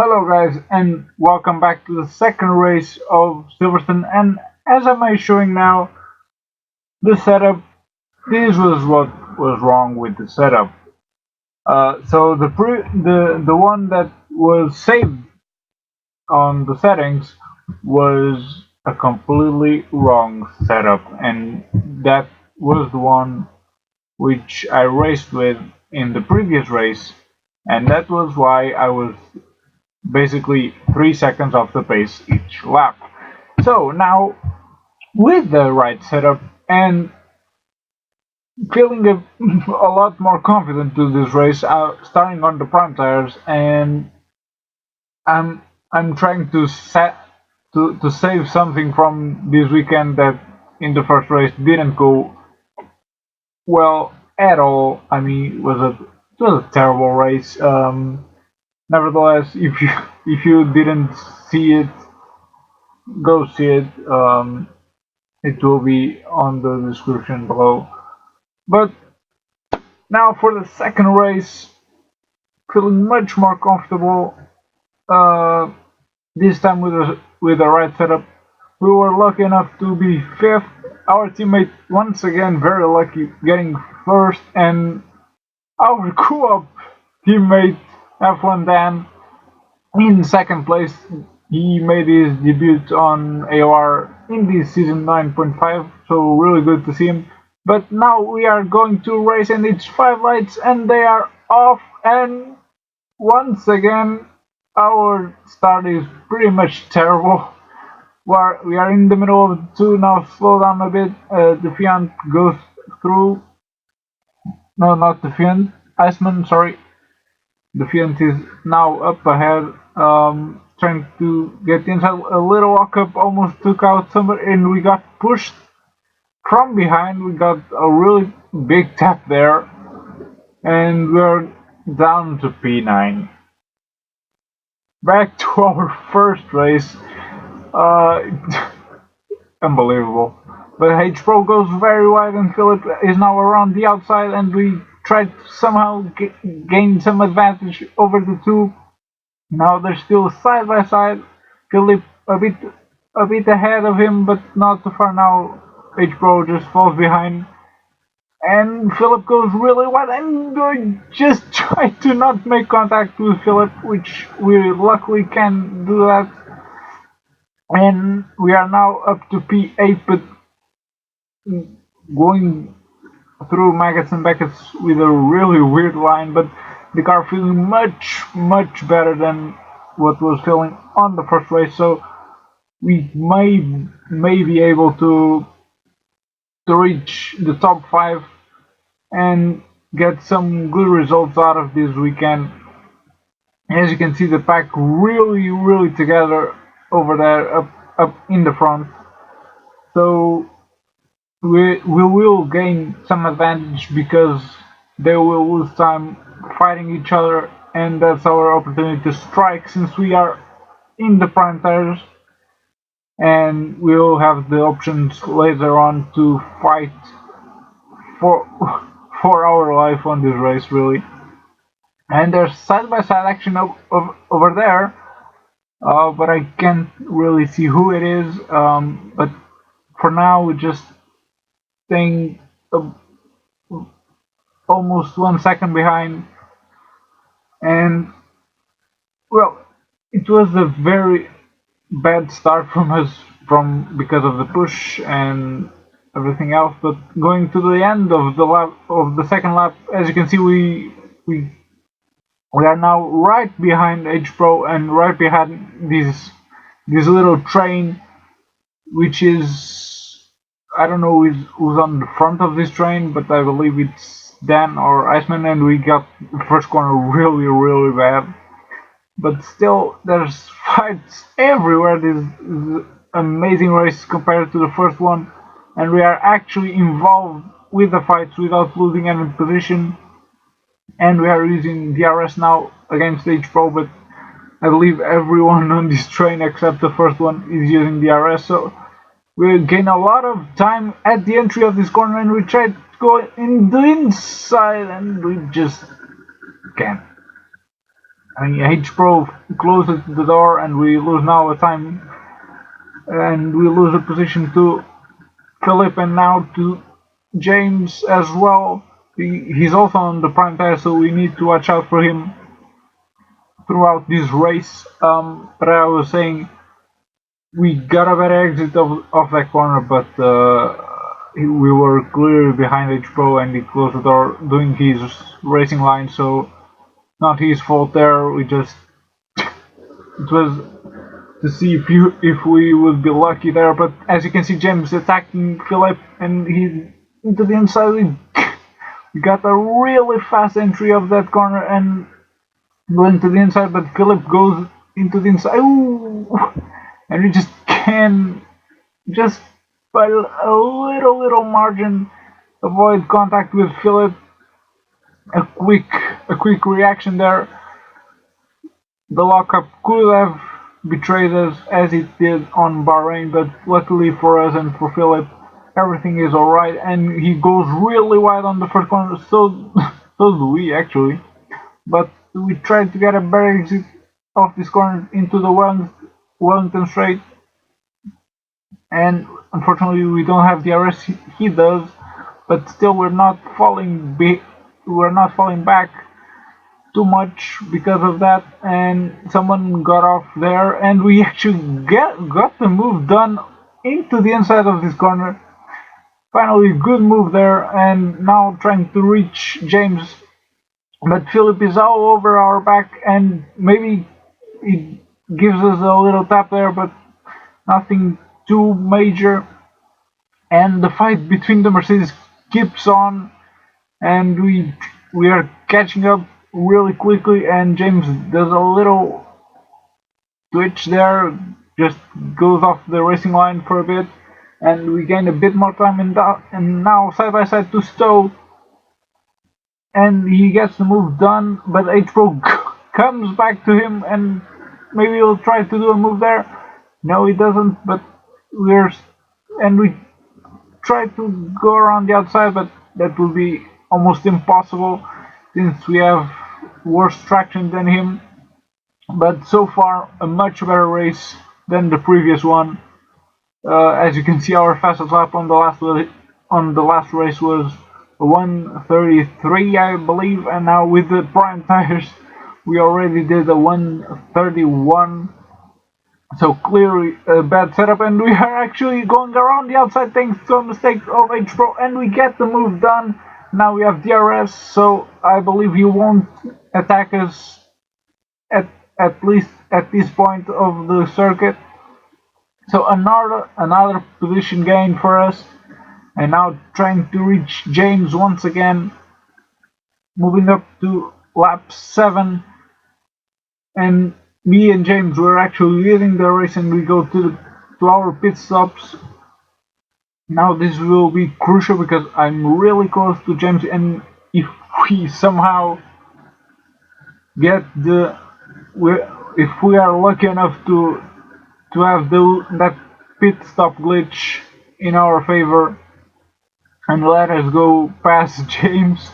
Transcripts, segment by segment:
Hello guys and welcome back to the second race of Silverstone, and as I'm showing now, the setup, this was what was wrong with the setup. So the one that was saved on the settings was a completely wrong setup, and that was the one which I raced with in the previous race, and that was why I was basically 3 seconds off the pace each lap. So now, with the right setup and feeling a lot more confident to this race, starting on the prime tires, and I'm trying to save something from this weekend that in the first race didn't go well at all. I mean, it was a terrible race. Nevertheless, if you didn't see it, go see it. It will be on the description below. But now for the second race, feeling much more comfortable. Uh, this time with the right setup, we were lucky enough to be fifth. Our teammate once again very lucky getting first, and our co-op teammate F1 Dan in second place. He made his debut on AOR in this season 9.5, so really good to see him. But now we are going to race, and it's 5 lights and they are off, and once again our start is pretty much terrible. We are in the middle of two now, slow down a bit. The Fiat goes through. No, not the Fiat. Iceman, sorry. The Fiat is now up ahead, trying to get inside. A little walk up almost took out somebody, and we got pushed from behind. We got a really big tap there, and we're down to P9. Back to our first race. Uh, Unbelievable. But H Pro goes very wide, and Philip is now around the outside, and we try to somehow gain some advantage over the two. Now they're still side by side. Philip a bit ahead of him, but not too far now. H Pro just falls behind, and Philip goes really wide, and we just try to not make contact with Philip, which we luckily can do that. And we are now up to P8, but going through Maggots and Beckett's with a really weird line, but the car feeling much better than what was feeling on the first race, so we may be able to reach the top 5 and get some good results out of this weekend. As you can see, the pack really together over there, up in the front, so we will gain some advantage because they will lose time fighting each other, and that's our opportunity to strike since we are in the prime tires, and we'll have the options later on to fight for for our life on this race, really. And there's side by side action over there, but I can't really see who it is. But for now, we're just staying almost 1 second behind, and well, it was a very bad start from us from because of the push and everything else. But going to the end of the second lap, as you can see, we are now right behind H Pro and right behind this little train, which is, I don't know who's on the front of this train, but I believe it's Dan or Iceman, and we got the first corner really bad. But still, there's fights everywhere. This is amazing race compared to the first one, and we are actually involved with the fights without losing any position. And we are using DRS now against H Pro, but I believe everyone on this train except the first one is using DRS, so we gain a lot of time at the entry of this corner, and we try to go in the inside, and we just can't. And H-Pro closes the door, and we lose now a time, and we lose a position to Philip, and now to James as well. He's also on the prime tire, so we need to watch out for him throughout this race. But I was saying we got a better exit of that corner, but we were clearly behind H Pro, and he closed the door doing his racing line, so not his fault there. We just it was to see if we would be lucky there. But as you can see, James attacking Philip, and he's into the inside. We got a really fast entry of that corner and going to the inside, but Philip goes into the inside. Ooh! And we just can just by a little margin avoid contact with Philip. A quick reaction there. The lockup could have betrayed us as it did on Bahrain, but luckily for us and for Philip, everything is alright, and he goes really wide on the first corner, so so do we actually. But we tried to get a better exit of this corner into the Wellington Straight, and unfortunately we don't have the RS he does, but still we're not falling back too much because of that, and someone got off there, and we actually got the move done into the inside of this corner. Finally, good move there, and now trying to reach James, but Philip is all over our back, and maybe it gives us a little tap there, but nothing too major. And the fight between the Mercedes keeps on, and we are catching up really quickly, and James does a little twitch there, just goes off the racing line for a bit, and we gain a bit more time, and now side by side to Stowe, and he gets the move done, but H-Pro comes back to him, and maybe he'll try to do a move there. No, he doesn't, but we try to go around the outside, but that will be almost impossible since we have worse traction than him. But so far, a much better race than the previous one. As you can see, our fastest lap on the last race was 1:33, I believe, and now with the prime tires, we already did a 1:31. So clearly a bad setup, and we are actually going around the outside thanks to a mistake of H-Pro, and we get the move done. Now we have DRS, so I believe he won't attack us at least at this point of the circuit. So another position gain for us, and now trying to reach James once again, moving up to lap 7, and me and James were actually leading the race, and we go to our pit stops. Now this will be crucial because I'm really close to James, and if we somehow get if we are lucky enough to have that pit stop glitch in our favor and let us go past James,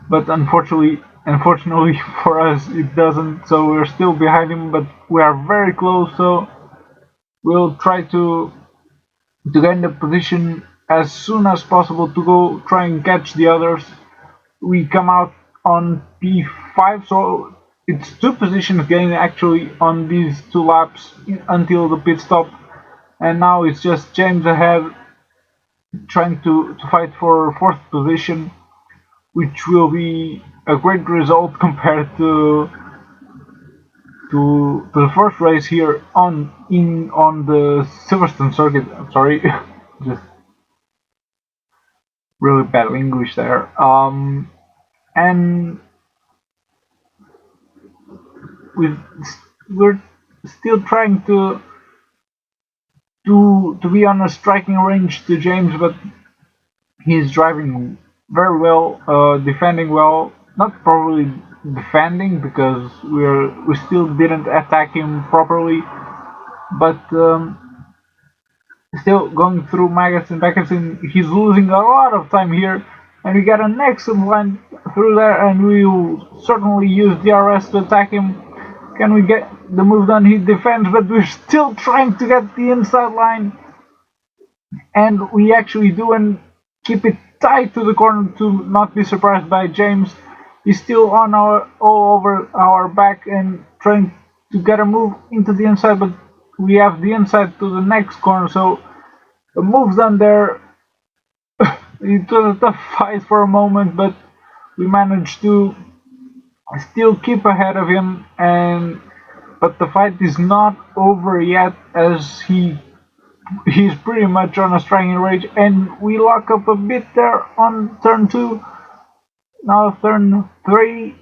but unfortunately for us it doesn't, so we're still behind him, but we are very close, so we'll try to gain the position as soon as possible to go try and catch the others. We come out on P5, so it's 2 positions gained actually on these 2 laps until the pit stop, and now it's just James ahead trying to fight for 4th position, which will be a great result compared to the first race here on the Silverstone circuit. I'm sorry, just really bad English there. And we're still trying to be on a striking range to James, but he's driving very well, defending well. Not probably defending because we still didn't attack him properly, but still going through Magazine Magazine. He's losing a lot of time here, and we got an excellent line through there, and we will certainly use DRS to attack him. Can we get the move done? He defends, but we're still trying to get the inside line. And we actually do, and keep it tight to the corner to not be surprised by James. He's still on all over our back and trying to get a move into the inside, but we have the inside to the next corner, so the move's done there. It was a tough fight for a moment, but we managed to still keep ahead of him, but the fight is not over yet, as he's pretty much on a striking range, and we lock up a bit there on turn 2. Now turn 3,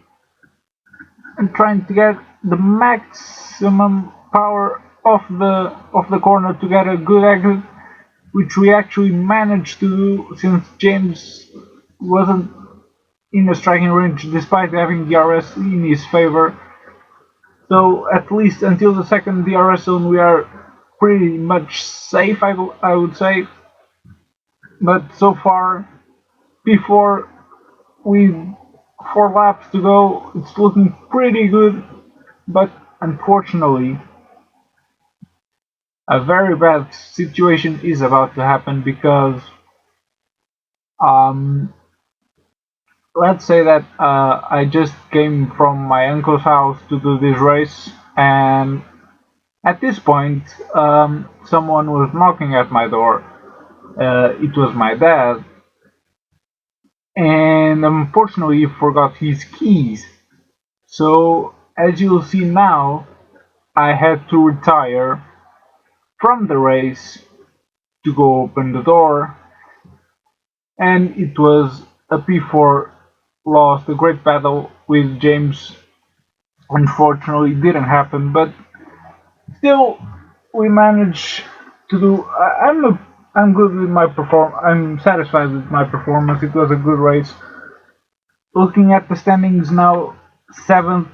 and trying to get the maximum power of the corner to get a good exit, which we actually managed to do, since James wasn't in a striking range despite having DRS in his favor. So at least until the second DRS zone we are pretty much safe, I would say. But so far, before we 4 laps to go, it's looking pretty good, but unfortunately a very bad situation is about to happen, because let's say that I just came from my uncle's house to do this race, and at this point someone was knocking at my door. It was my dad, and unfortunately he forgot his keys. So as you'll see now, I had to retire from the race to go open the door, and it was a P4 loss. A great battle with James unfortunately didn't happen, but still we managed to do. I'm good with my I'm satisfied with my performance. It was a good race. Looking at the standings now, 7th,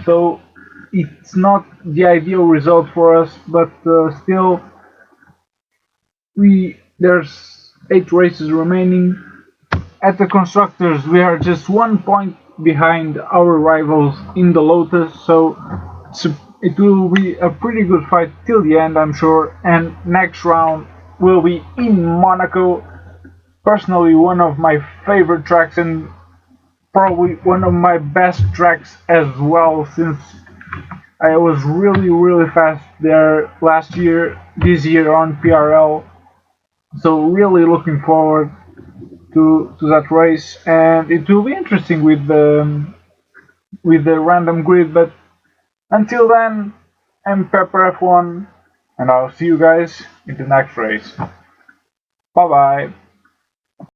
so it's not the ideal result for us, but still, there's 8 races remaining. At the constructors, we are just 1 point behind our rivals in the Lotus, so it will be a pretty good fight till the end, I'm sure. And next round will be in Monaco. Personally, one of my favorite tracks, and probably one of my best tracks as well, since I was really fast there last year, this year on PRL. So really looking forward to that race, and it will be interesting with the random grid. But until then, I'm Pepper F1, and I'll see you guys in the next race. Bye bye.